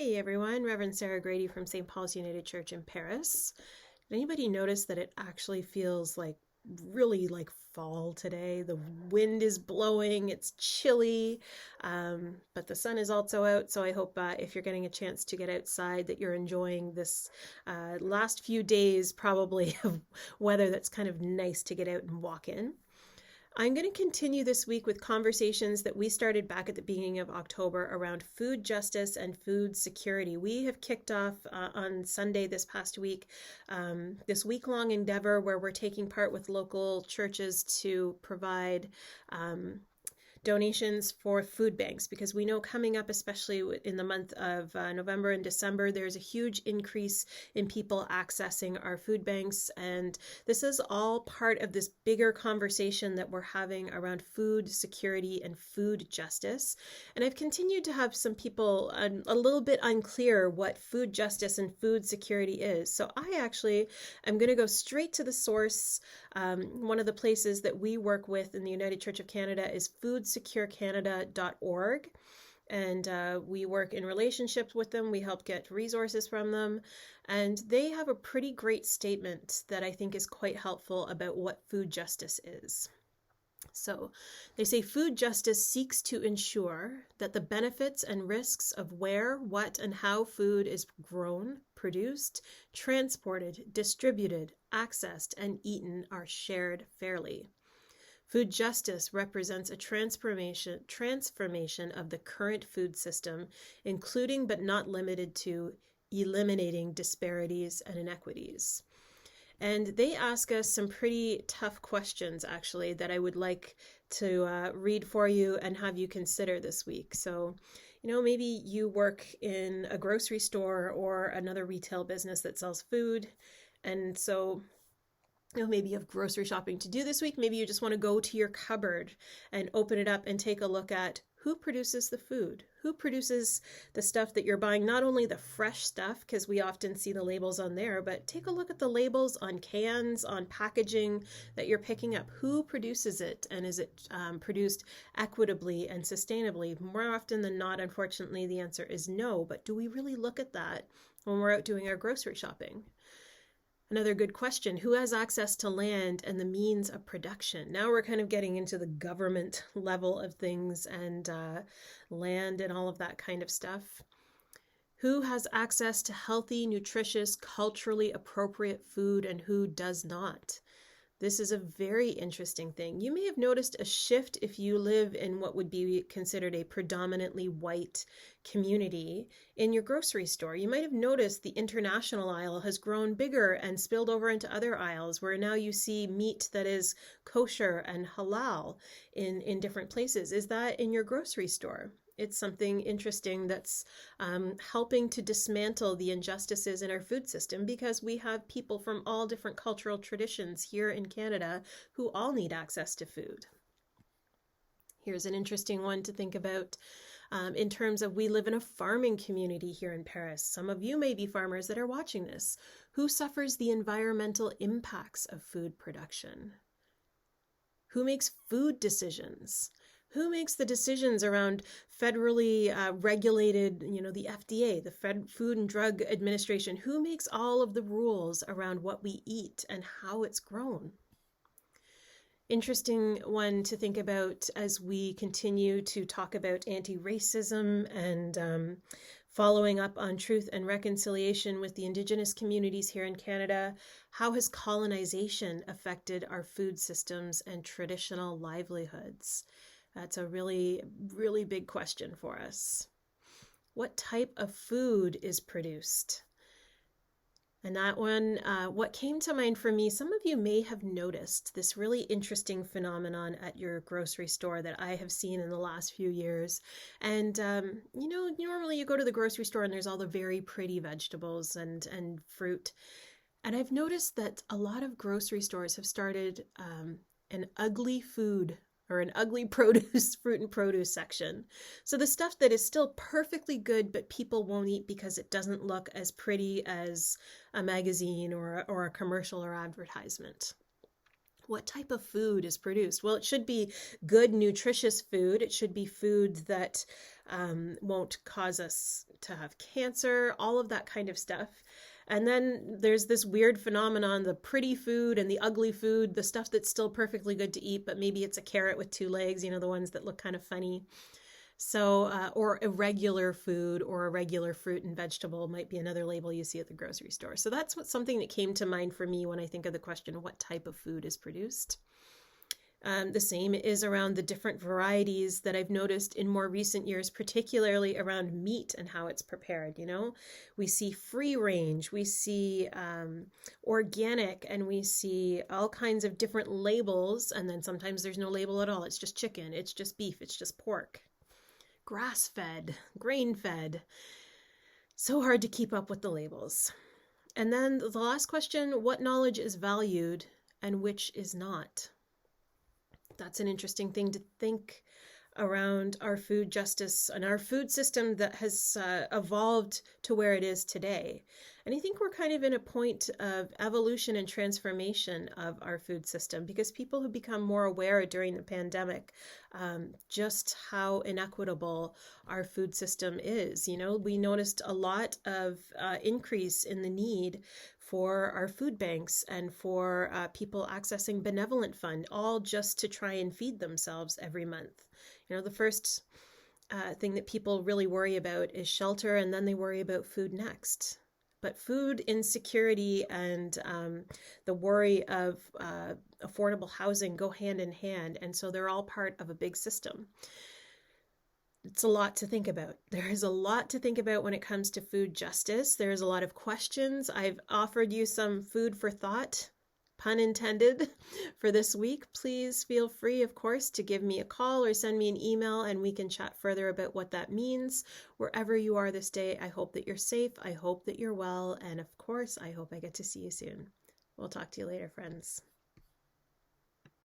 Hey everyone, Reverend Sarah Grady from St. Paul's United Church in Paris. Did anybody notice that it actually feels like really like fall today? The wind is blowing, it's chilly, but the sun is also out. So I hope if you're getting a chance to get outside that you're enjoying this last few days probably of weather that's kind of nice to get out and walk in. I'm going to continue this week with conversations that we started back at the beginning of October around food justice and food security. We have kicked off on Sunday this past week, this week-long endeavor where we're taking part with local churches to provide donations for food banks, because we know coming up, especially in the month of November and December, there's a huge increase in people accessing our food banks. And this is all part of this bigger conversation that we're having around food security and food justice. And I've continued to have some people a little bit unclear what food justice and food security is. So I actually am going to go straight to the source. One of the places that we work with in the United Church of Canada is foodsecurecanada.org. And we work in relationships with them. We help get resources from them. And they have a pretty great statement that I think is quite helpful about what food justice is. So they say food justice seeks to ensure that the benefits and risks of where, what, and how food is grown, produced, transported, distributed, accessed, and eaten are shared fairly. Food justice represents a transformation of the current food system, including but not limited to eliminating disparities and inequities. And they ask us some pretty tough questions, actually, that I would like to read for you and have you consider this week. So, maybe you work in a grocery store or another retail business that sells food. And so, maybe you have grocery shopping to do this week. Maybe you just want to go to your cupboard and open it up and take a look at who produces the food, who produces the stuff that you're buying, not only the fresh stuff, because we often see the labels on there, but take a look at the labels on cans, on packaging that you're picking up. Who produces it, and is it produced equitably and sustainably? More often than not, unfortunately, the answer is no, but do we really look at that when we're out doing our grocery shopping? Another good question, who has access to land and the means of production? Now we're kind of getting into the government level of things and land and all of that kind of stuff. Who has access to healthy, nutritious, culturally appropriate food and who does not? This is a very interesting thing. You may have noticed a shift if you live in what would be considered a predominantly white community in your grocery store. You might have noticed the international aisle has grown bigger and spilled over into other aisles, where now you see meat that is kosher and halal in different places. Is that in your grocery store? It's something interesting that's helping to dismantle the injustices in our food system, because we have people from all different cultural traditions here in Canada who all need access to food. Here's an interesting one to think about in terms of, we live in a farming community here in Paris. Some of you may be farmers that are watching this. Who suffers the environmental impacts of food production? Who makes food decisions? Who makes the decisions around federally regulated, the FDA, the Food and Drug Administration? Who makes all of the rules around what we eat and how it's grown? Interesting one to think about as we continue to talk about anti-racism and following up on truth and reconciliation with the Indigenous communities here in Canada. How has colonization affected our food systems and traditional livelihoods? That's a really, really big question for us. What type of food is produced? And that one, what came to mind for me, some of you may have noticed this really interesting phenomenon at your grocery store that I have seen in the last few years. And, normally you go to the grocery store and there's all the very pretty vegetables and fruit. And I've noticed that a lot of grocery stores have started an ugly food or an ugly produce, fruit and produce section. So the stuff that is still perfectly good, but people won't eat because it doesn't look as pretty as a magazine or a commercial or advertisement. What type of food is produced? Well, it should be good, nutritious food. It should be food that won't cause us to have cancer, all of that kind of stuff. And then there's this weird phenomenon, the pretty food and the ugly food, the stuff that's still perfectly good to eat, but maybe it's a carrot with two legs, the ones that look kind of funny. So, or irregular food or irregular fruit and vegetable might be another label you see at the grocery store. So that's something that came to mind for me when I think of the question, what type of food is produced? The same is around the different varieties that I've noticed in more recent years, particularly around meat and how it's prepared. We see free range, we see organic, and we see all kinds of different labels. And then sometimes there's no label at all. It's just chicken, it's just beef, it's just pork. Grass-fed, grain-fed. So hard to keep up with the labels. And then the last question, what knowledge is valued and which is not? That's an interesting thing to think around our food justice and our food system that has evolved to where it is today. And I think we're kind of in a point of evolution and transformation of our food system, because people have become more aware during the pandemic just how inequitable our food system is. We noticed a lot of increase in the need for our food banks and for people accessing benevolent fund, all just to try and feed themselves every month. The first thing that people really worry about is shelter, and then they worry about food next. But food insecurity and the worry of affordable housing go hand in hand, and so they're all part of a big system. It's a lot to think about. There is a lot to think about when it comes to food justice. There's a lot of questions. I've offered you some food for thought, pun intended, for this week. Please feel free, of course, to give me a call or send me an email, and we can chat further about what that means. Wherever you are this day, I hope that you're safe. I hope that you're well. And of course, I hope I get to see you soon. We'll talk to you later, friends.